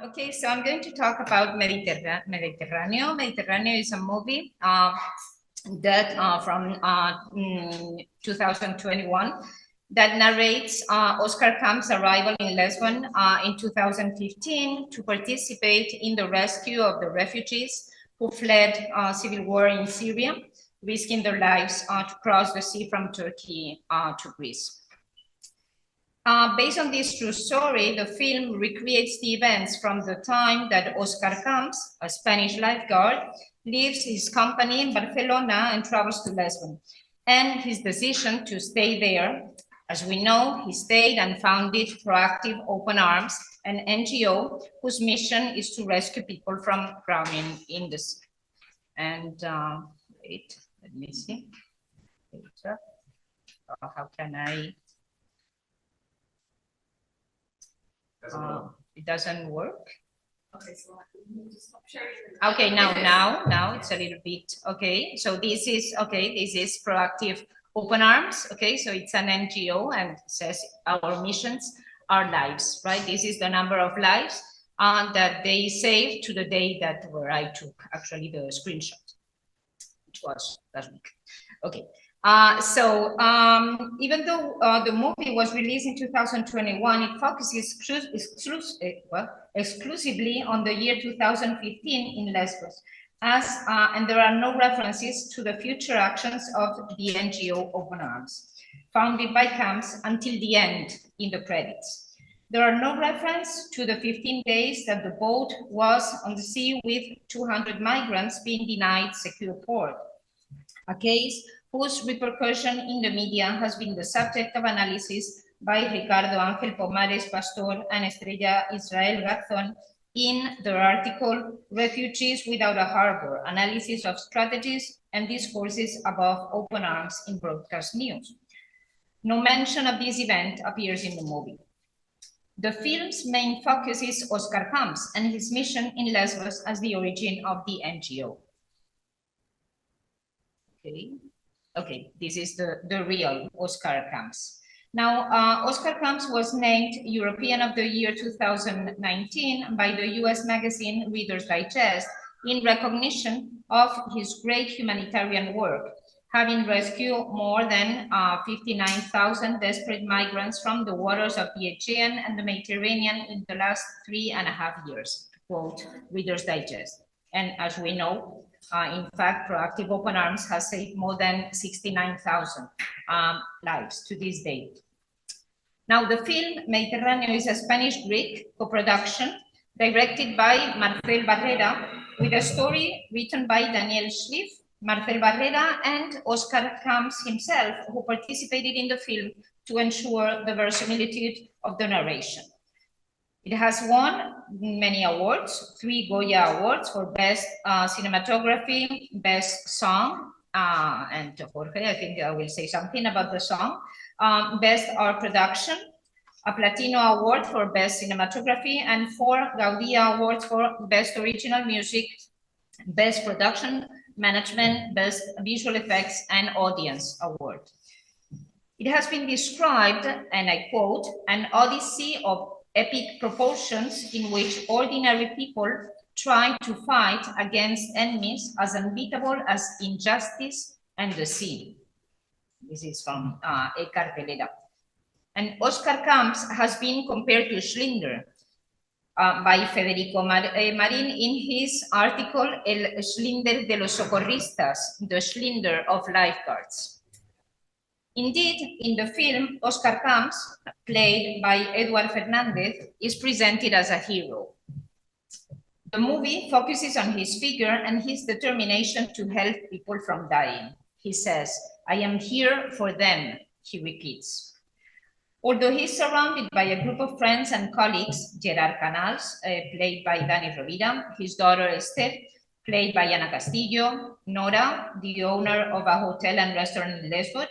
Okay, so I'm going to talk about Mediterráneo. Mediterráneo is a movie that from 2021 that narrates Oscar Camp's arrival in Lesbos in 2015 to participate in the rescue of the refugees who fled civil war in Syria, risking their lives to cross the sea from Turkey to Greece. Based on this true story, the film recreates the events from the time that Oscar Camps, a Spanish lifeguard, leaves his company in Barcelona and travels to Lesbos, and his decision to stay there. As we know, he stayed and founded Proactive Open Arms, an NGO whose mission is to rescue people from drowning in the sea. And wait, let me see. How can I? It doesn't work. Okay, so stop sharing. Okay, now it's a little bit okay. So this is okay. This is Proactive Open Arms. Okay, so it's an NGO and it says our missions are lives, right? This is the number of lives that they saved to the day that where I took actually the screenshot, which was last week. Okay. Even though the movie was released in 2021, it focuses exclusively on the year 2015 in Lesbos, and there are no references to the future actions of the NGO Open Arms, founded by Camps until the end in the credits. There are no reference to the 15 days that the boat was on the sea with 200 migrants being denied secure port, a case whose repercussion in the media has been the subject of analysis by Ricardo Ángel Pomares Pastor and Estrella Israel Garzón in their article, Refugees Without a Harbor, Analysis of Strategies and Discourses Above Open Arms in Broadcast News. No mention of this event appears in the movie. The film's main focus is Oscar Camps and his mission in Lesbos as the origin of the NGO. Okay, this is the real Oscar Camps. Now, Oscar Camps was named European of the Year 2019 by the US magazine Reader's Digest in recognition of his great humanitarian work, having rescued more than 59,000 desperate migrants from the waters of the Aegean and the Mediterranean in the last 3.5 years, quote Reader's Digest. And as we know, in fact, Proactive Open Arms has saved more than 69,000 lives to this date. Now, the film Mediterráneo is a Spanish-Greek co-production directed by Marcel Barrera with a story written by Daniel Schliff, Marcel Barrera, and Oscar Camps himself, who participated in the film to ensure the verisimilitude of the narration. It has won many awards, 3 Goya Awards for Best Cinematography, Best Song, and Jorge, I think I will say something about the song, Best Art Production, a Platino Award for Best Cinematography, and 4 Gaudia Awards for Best Original Music, Best Production Management, Best Visual Effects, and Audience Award. It has been described, and I quote, an odyssey of epic proportions in which ordinary people try to fight against enemies as unbeatable as injustice and the sea. This is from A Cartelera. And Oscar Camps has been compared to Schlinder by Federico Marin in his article El Schlinder de los Socorristas, the Schlinder of Lifeguards. Indeed, in the film, Oscar Camps, played by Eduard Fernández, is presented as a hero. The movie focuses on his figure and his determination to help people from dying. He says, "I am here for them," he repeats. Although he's surrounded by a group of friends and colleagues, Gerard Canals, played by Dani Rovira, his daughter Esther, played by Ana Castillo, Nora, the owner of a hotel and restaurant in Lesbos,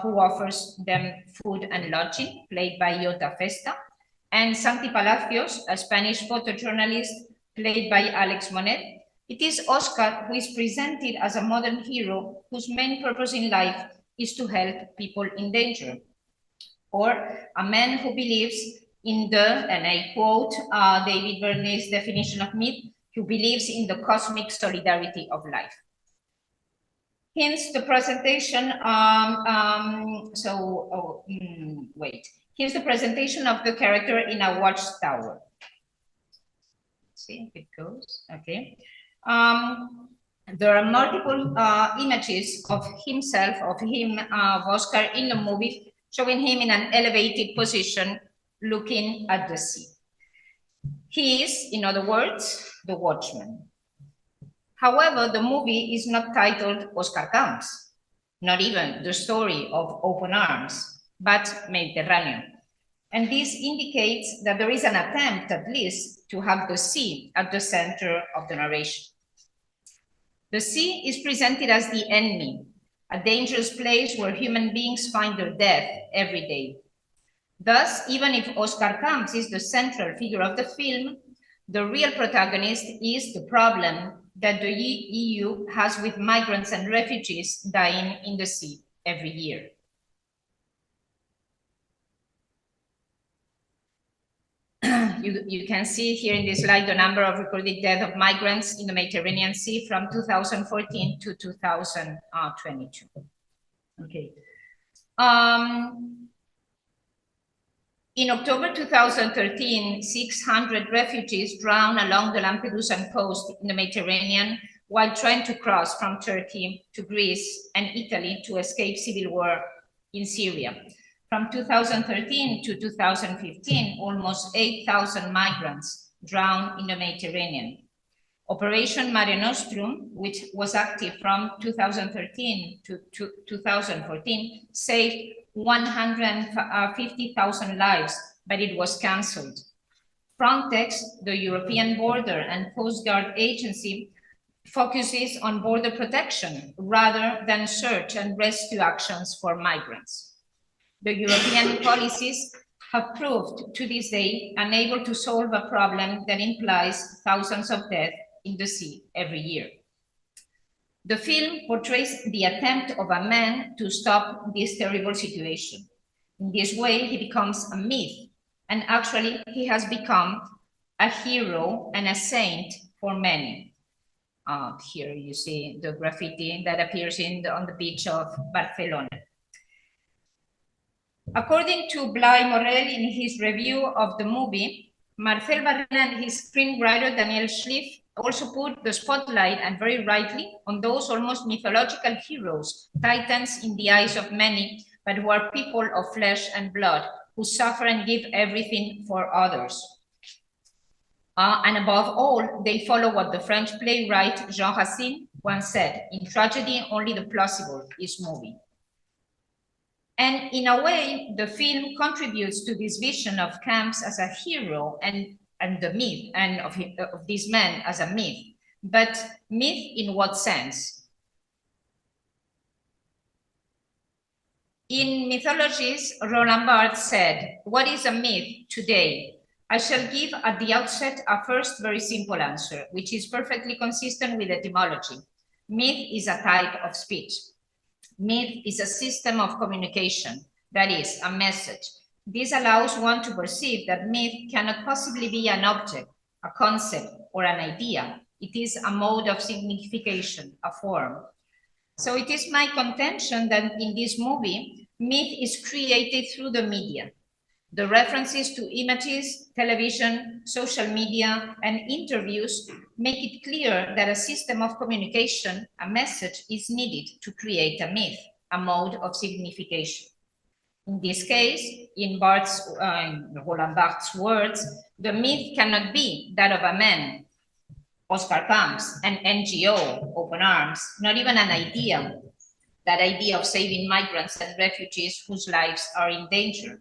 who offers them food and lodging, played by Iota Festa, and Santi Palacios, a Spanish photojournalist, played by Alex Monet. It is Oscar who is presented as a modern hero whose main purpose in life is to help people in danger, or a man who believes in the, and I quote David Bernay's definition of myth, who believes in the cosmic solidarity of life. Hence the presentation, here's the presentation of the character in a watchtower. See if it goes, okay. There are multiple images of himself, of Oscar in the movie, showing him in an elevated position, looking at the sea. He is, in other words, the watchman. However, the movie is not titled Oscar Comes, not even the story of Open Arms, but Mediterráneo. And this indicates that there is an attempt, at least, to have the sea at the center of the narration. The sea is presented as the enemy, a dangerous place where human beings find their death every day. Thus, even if Oscar Comes is the central figure of the film, the real protagonist is the problem that the EU has with migrants and refugees dying in the sea every year. You can see here in this slide the number of recorded deaths of migrants in the Mediterranean Sea from 2014 to 2022. Okay. In October 2013, 600 refugees drowned along the Lampedusan coast in the Mediterranean while trying to cross from Turkey to Greece and Italy to escape civil war in Syria. From 2013 to 2015, almost 8,000 migrants drowned in the Mediterranean. Operation Mare Nostrum, which was active from 2013 to 2014, saved 150,000 lives, but it was cancelled. Frontex, the European Border and Coast Guard Agency, focuses on border protection rather than search and rescue actions for migrants. The European policies have proved to this day unable to solve a problem that implies thousands of deaths in the sea every year. The film portrays the attempt of a man to stop this terrible situation. In this way, he becomes a myth, and actually he has become a hero and a saint for many. Here you see the graffiti that appears on the beach of Barcelona. According to Blay Morel in his review of the movie, Marcel Barrera and his screenwriter Daniel Schliff also put the spotlight, and very rightly, on those almost mythological heroes, titans in the eyes of many, but who are people of flesh and blood, who suffer and give everything for others. And above all, they follow what the French playwright Jean Racine once said, in tragedy, only the plausible is moving. And in a way, the film contributes to this vision of Camps as a hero and the myth, and of this man as a myth. But myth in what sense? In Mythologies, Roland Barthes said, "What is a myth today? I shall give at the outset a first very simple answer, which is perfectly consistent with etymology. Myth is a type of speech. Myth is a system of communication, that is, a message. This allows one to perceive that myth cannot possibly be an object, a concept, or an idea. It is a mode of signification, a form. So it is my contention that in this movie, myth is created through the media. The references to images, television, social media, and interviews make it clear that a system of communication, a message, is needed to create a myth, a mode of signification. In this case, in Roland Barthes' words, the myth cannot be that of a man, Oscar Comes, an NGO, Open Arms, not even an idea, that idea of saving migrants and refugees whose lives are in danger.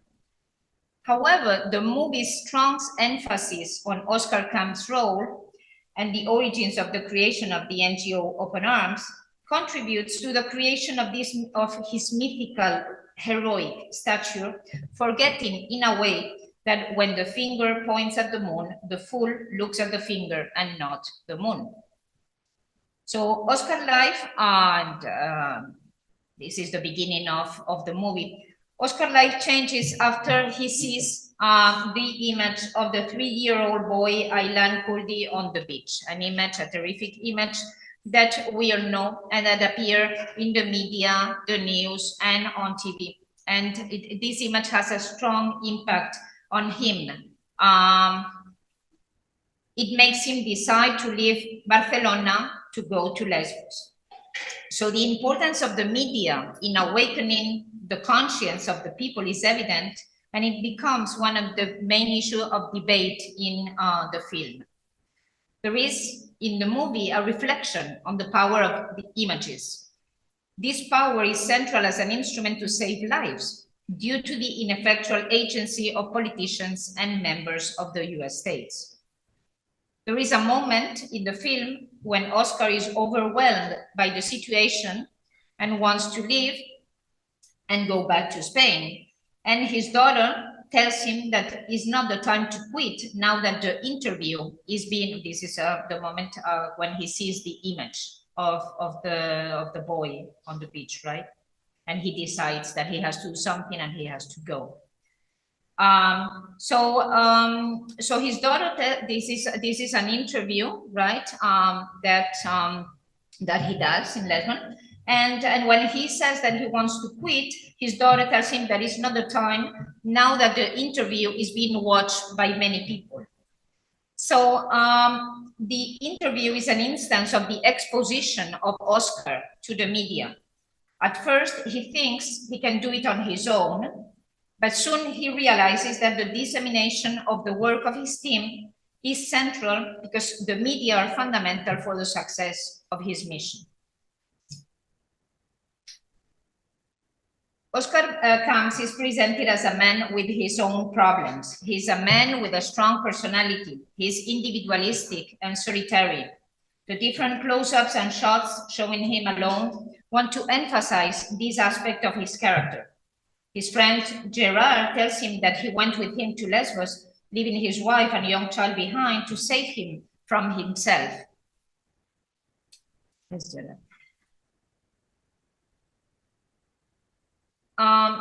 However, the movie's strong emphasis on Oscar Comes' role and the origins of the creation of the NGO Open Arms contributes to the creation of his mythical heroic stature, forgetting in a way that when the finger points at the moon, the fool looks at the finger and not the moon. So Oscar's life, and this is the beginning of the movie, Oscar's life changes after he sees the image of the 3-year-old boy Aylan Kurdi on the beach, an image, a terrific image that we all know and that appear in the media, the news, and on TV. And this image has a strong impact on him. It makes him decide to leave Barcelona to go to Lesbos. So the importance of the media in awakening the conscience of the people is evident, and it becomes one of the main issues of debate in the film. There is in the movie a reflection on the power of the images. This power is central as an instrument to save lives due to the ineffectual agency of politicians and members of the US states. There is a moment in the film when Oscar is overwhelmed by the situation and wants to leave and go back to Spain. And his daughter tells him that it's not the time to quit now that the interview is being, this is the moment when he sees the image of the boy on the beach, right? And he decides that he has to do something and he has to go. So his daughter, this is an interview, right? That he does in Lesbos. And when he says that he wants to quit, his daughter tells him that it's not the time now that the interview is being watched by many people. So the interview is an instance of the exposition of Oscar to the media. At first, he thinks he can do it on his own, but soon he realizes that the dissemination of the work of his team is central because the media are fundamental for the success of his mission. Oscar Camps is presented as a man with his own problems. He's a man with a strong personality. He's individualistic and solitary. The different close-ups and shots showing him alone want to emphasize this aspect of his character. His friend Gerard tells him that he went with him to Lesbos, leaving his wife and young child behind to save him from himself.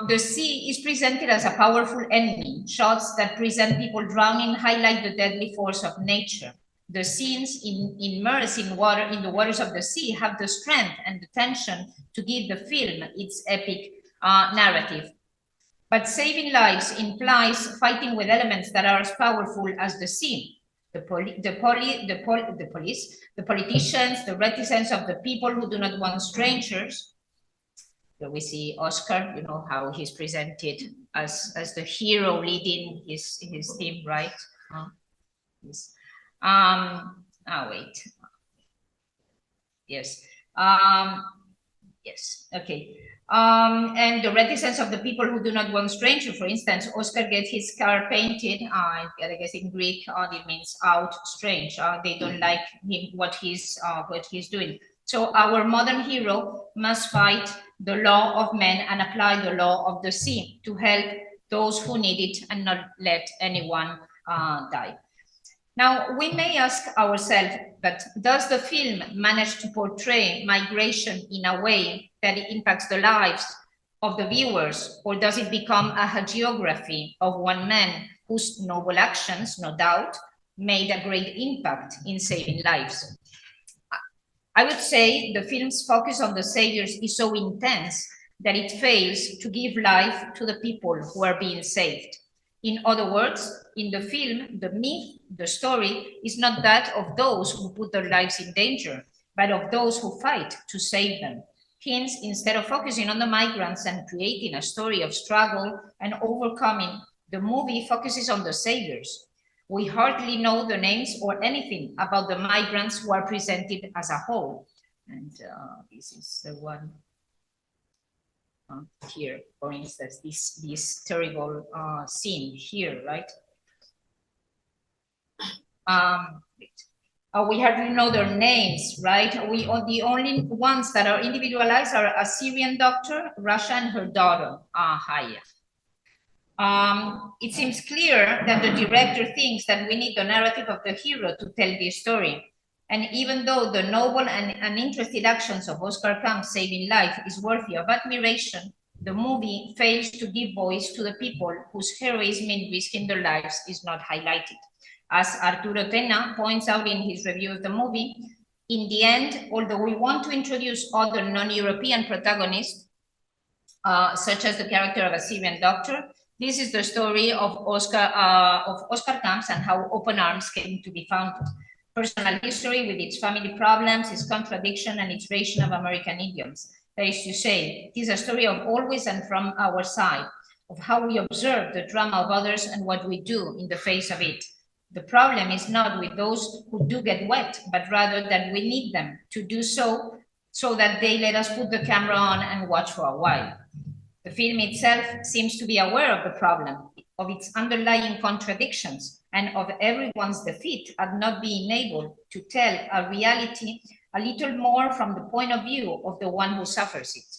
The sea is presented as a powerful enemy. Shots that present people drowning highlight the deadly force of nature. The scenes immersed in the waters of the sea have the strength and the tension to give the film its epic narrative. But saving lives implies fighting with elements that are as powerful as the sea. The police, the politicians, the reticence of the people who do not want strangers. So we see Oscar, you know, how he's presented as the hero leading his team, right? Wait. Yes. Yes. Okay. And the reticence of the people who do not want stranger. For instance, Oscar gets his car painted. I guess in Greek, it means out, strange. They don't like him, what he's doing. So our modern hero must fight the law of men and apply the law of the sea to help those who need it and not let anyone die. Now, we may ask ourselves, but does the film manage to portray migration in a way that it impacts the lives of the viewers, or does it become a hagiography of one man whose noble actions, no doubt, made a great impact in saving lives? I would say the film's focus on the saviors is so intense that it fails to give life to the people who are being saved. In other words, in the film, the myth, the story is not that of those who put their lives in danger, but of those who fight to save them. Hence, instead of focusing on the migrants and creating a story of struggle and overcoming, the movie focuses on the saviors. We hardly know the names or anything about the migrants who are presented as a whole. And this is the one here, for instance, this terrible scene here, right? We hardly know their names, right? The only ones that are individualized are a Syrian doctor, Rasha, and her daughter, Haya. It seems clear that the director thinks that we need the narrative of the hero to tell this story. And even though the noble and uninterested actions of Oscar Camps saving life is worthy of admiration, The movie fails to give voice to the people whose heroism in risking their lives is not highlighted. As Arturo Tena points out in his review of the movie, in the end, although we want to introduce other non-European protagonists, such as the character of a Syrian doctor, this is the story of Oscar Camps and how Open Arms came to be founded. Personal history with its family problems, its contradiction, and its version of American idioms. That is to say, it is a story of always and from our side, of how we observe the drama of others and what we do in the face of it. The problem is not with those who do get wet, but rather that we need them to do so that they let us put the camera on and watch for a while. The film itself seems to be aware of the problem, of its underlying contradictions, and of everyone's defeat at not being able to tell a reality a little more from the point of view of the one who suffers it.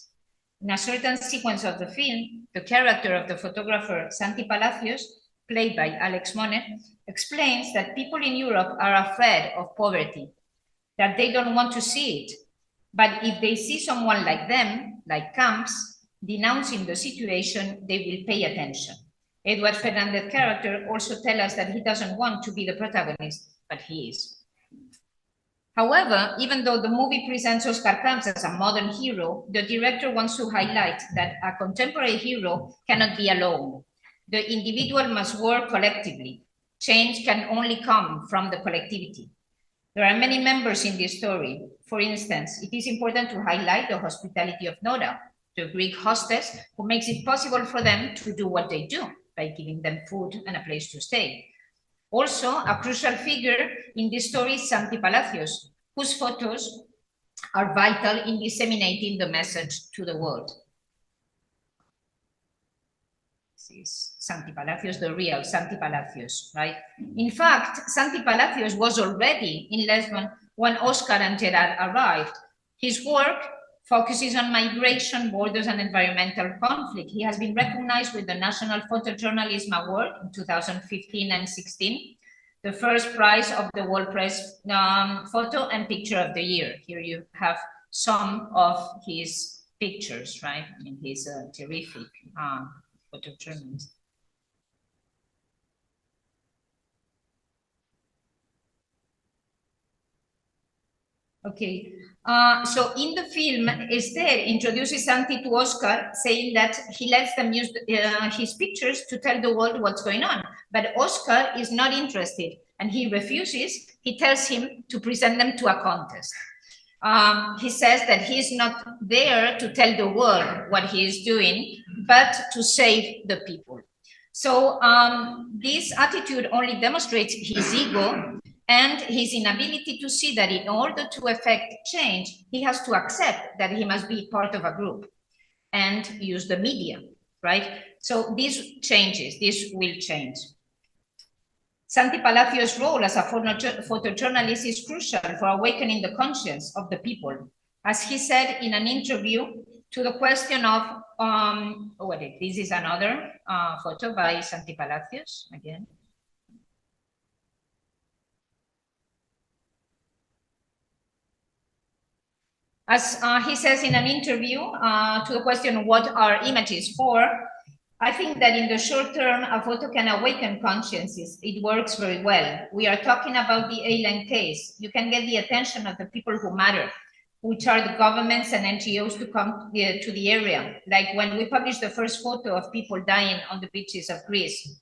In a certain sequence of the film, the character of the photographer Santi Palacios, played by Alex Monet, explains that people in Europe are afraid of poverty, that they don't want to see it. But if they see someone like them, like Camps, denouncing the situation, they will pay attention. Edward Fernandez's character also tells us that he doesn't want to be the protagonist, but he is. However, even though the movie presents Oscar Camps as a modern hero, the director wants to highlight that a contemporary hero cannot be alone. The individual must work collectively. Change can only come from the collectivity. There are many members in this story. For instance, it is important to highlight the hospitality of Nora, the Greek hostess who makes it possible for them to do what they do by giving them food and a place to stay. Also, a crucial figure in this story is Santi Palacios, whose photos are vital in disseminating the message to the world. This is Santi Palacios, the real Santi Palacios, right? In fact, Santi Palacios was already in Lisbon when Oscar and Gerard arrived. His work focuses on migration, borders, and environmental conflict. He has been recognized with the National Photojournalism Award in 2015 and 16, the first prize of the World Press Photo and Picture of the Year. Here you have some of his pictures, right? I mean, he's a terrific photojournalist. Okay, so in the film, Esther introduces Santi to Oscar, saying that he lets them use his pictures to tell the world what's going on. But Oscar is not interested and he refuses. He tells him to present them to a contest. He says that he's not there to tell the world what he is doing, but to save the people. So this attitude only demonstrates his ego and his inability to see that in order to effect change, he has to accept that he must be part of a group and use the media, right? So this changes, this will change. Santi Palacios' role as a photojournalist is crucial for awakening the conscience of the people. As he said in an interview to the question of, this is another photo by Santi Palacios, again. As he says in an interview to the question, what are images for? I think that in the short term, a photo can awaken consciences. It works very well. We are talking about the alien case. You can get the attention of the people who matter, which are the governments and NGOs to come to the area. Like when we published the first photo of people dying on the beaches of Greece,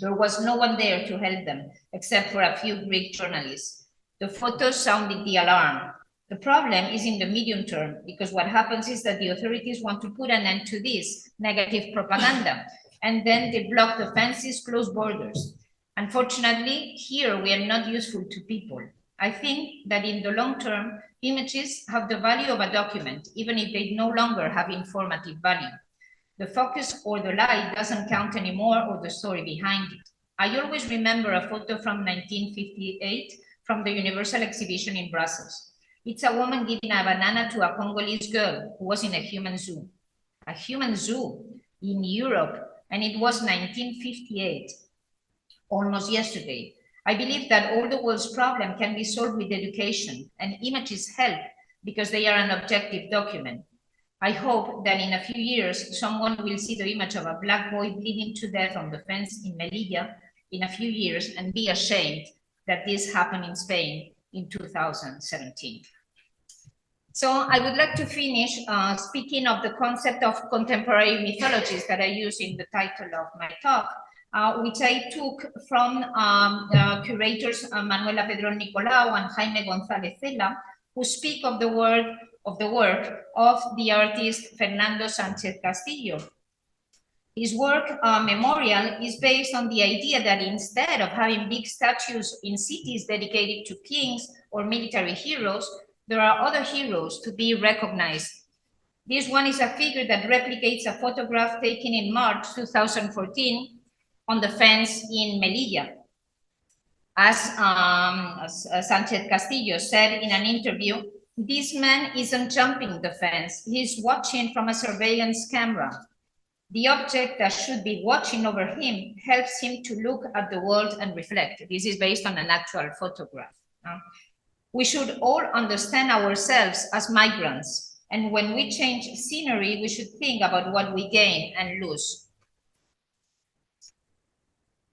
there was no one there to help them, except for a few Greek journalists. The photos sounded the alarm. The problem is in the medium term, because what happens is that the authorities want to put an end to this negative propaganda, and then they block the fences, close borders. Unfortunately, here we are not useful to people. I think that in the long term, images have the value of a document, even if they no longer have informative value. The focus or the light doesn't count anymore, or the story behind it. I always remember a photo from 1958 from the Universal Exhibition in Brussels. It's a woman giving a banana to a Congolese girl who was in a human zoo. A human zoo in Europe, and it was 1958, almost yesterday. I believe that all the world's problem can be solved with education, and images help because they are an objective document. I hope that in a few years, someone will see the image of a black boy bleeding to death on the fence in Melilla in a few years and be ashamed that this happened in Spain in 2017. So I would like to finish speaking of the concept of contemporary mythologies that I use in the title of my talk, which I took from curators Manuela Pedrón Nicolau and Jaime González Cela, who speak of the work of the artist Fernando Sánchez Castillo. His work, Memorial, is based on the idea that instead of having big statues in cities dedicated to kings or military heroes, there are other heroes to be recognized. This one is a figure that replicates a photograph taken in March 2014 on the fence in Melilla. As Sánchez Castillo said in an interview, this man isn't jumping the fence, he's watching from a surveillance camera. The object that should be watching over him helps him to look at the world and reflect. This is based on an actual photograph. We should all understand ourselves as migrants. And when we change scenery, we should think about what we gain and lose.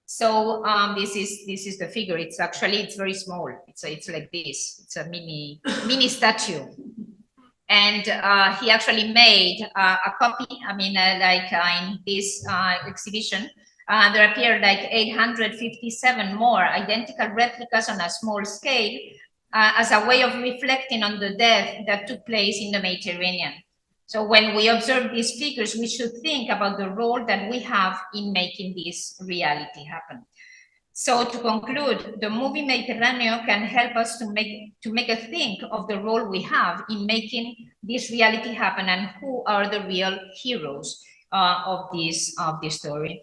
So this is the figure. It's very small. It's like this. It's a mini statue. And he actually made a copy. I mean, in this exhibition, there appeared like 857 more identical replicas on a small scale, as a way of reflecting on the death that took place in the Mediterranean. So when we observe these figures, we should think about the role that we have in making this reality happen. So to conclude, the movie Mediterráneo can help us to make a think of the role we have in making this reality happen and who are the real heroes of this story.